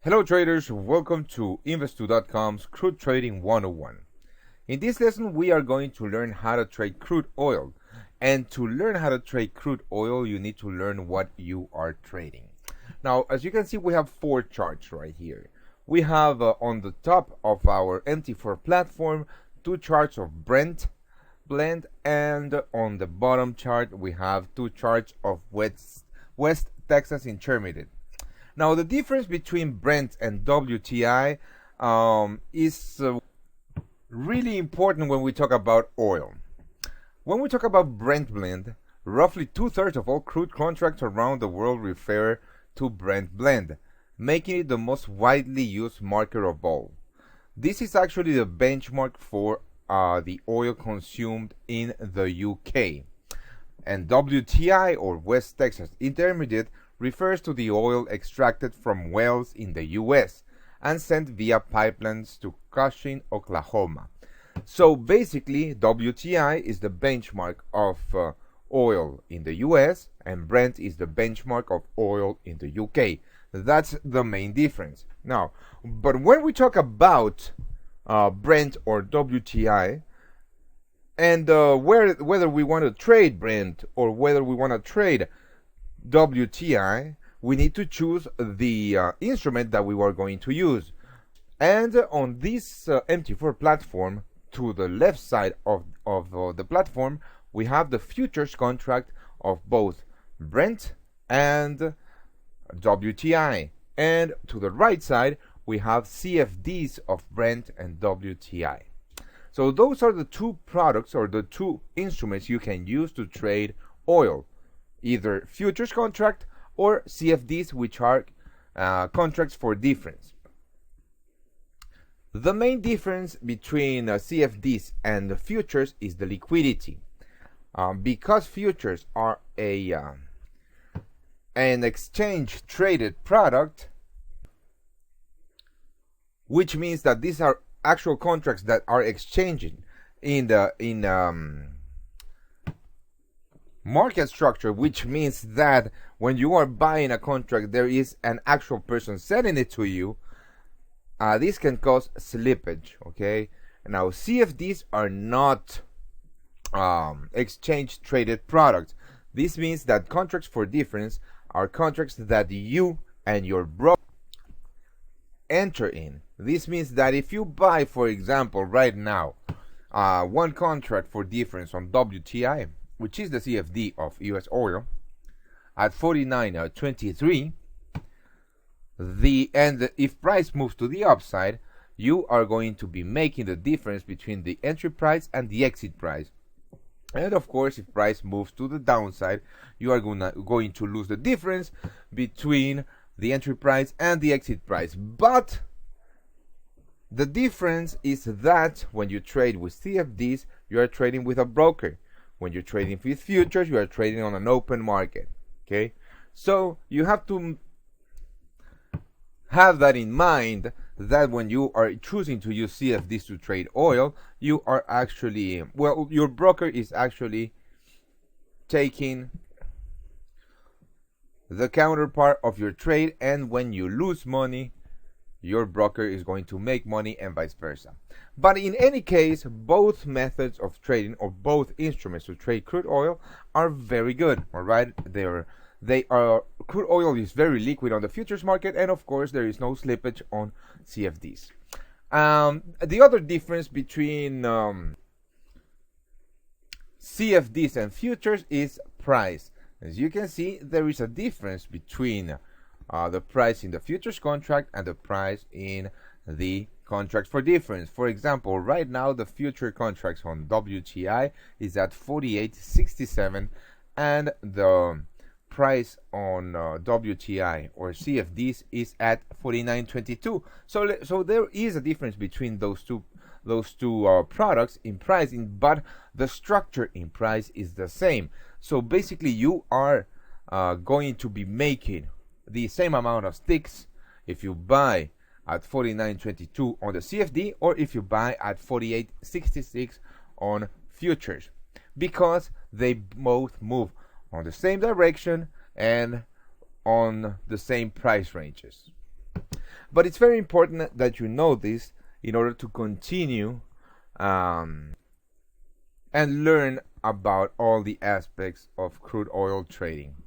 Hello traders, welcome to Investoo.com's Crude Trading 101. In this lesson, we are going to learn how to trade crude oil. And to learn how to trade crude oil, you need to learn what you are trading. Now, as you can see, we have four charts right here. We have on the top of our MT4 platform, two charts of Brent blend, and on the bottom chart, we have two charts of West Texas Intermediate. Now, the difference between Brent and WTI is really important when we talk about oil. When we talk about Brent blend, roughly 2/3 of all crude contracts around the world refer to Brent blend, making it the most widely used marker of all. This is actually the benchmark for the oil consumed in the UK. And WTI, or West Texas Intermediate, refers to the oil extracted from wells in the US and sent via pipelines to Cushing, Oklahoma. So basically, WTI is the benchmark of oil in the US, and Brent is the benchmark of oil in the UK. That's the main difference. Now, but when we talk about Brent or WTI, and whether we want to trade Brent or whether we want to trade WTI, we need to choose the instrument that we are going to use. And on this MT4 platform, to the left side of the platform, we have the futures contract of both Brent and WTI. And to the right side, we have CFDs of Brent and WTI. So those are the two products or the two instruments you can use to trade oil. Either futures contract or CFDs, which are contracts for difference. The main difference between CFDs and the futures is the liquidity. Because futures are an exchange traded product, which means that these are actual contracts that are exchanging in market structure, which means that when you are buying a contract, there is an actual person selling it to you. This can cause slippage. Okay, now CFDs are not exchange traded products. This means that contracts for difference are contracts that you and your broker enter in. This means that if you buy, for example, right now, one contract for difference on WTI, which is the CFD of US oil, at 49.23, and if price moves to the upside, you are going to be making the difference between the entry price and the exit price. And of course, if price moves to the downside, you are going to lose the difference between the entry price and the exit price. But the difference is that when you trade with CFDs, you are trading with a broker. When you're trading with futures, you are trading on an open market. Okay, so you have to have that in mind, that when you are choosing to use CFDs to trade oil, you are actually, well, your broker is actually taking the counterpart of your trade, and when you lose money, your broker is going to make money, and vice versa. But in any case, both methods of trading, or both instruments to trade crude oil, are very good. All right, crude oil is very liquid on the futures market, and of course there is no slippage on CFDs. The other difference between CFDs and futures is price. As you can see, there is a difference between the price in the futures contract and the price in the contract for difference. For example, right now the future contracts on WTI is at 48.67, and the price on WTI or CFDs is at 49.22. So there is a difference between those two products in pricing, but the structure in price is the same. So basically, you are going to be making the same amount of sticks if you buy at 49.22 on the CFD, or if you buy at 48.66 on futures, because they both move on the same direction and on the same price ranges. But it's very important that you know this in order to continue and learn about all the aspects of crude oil trading.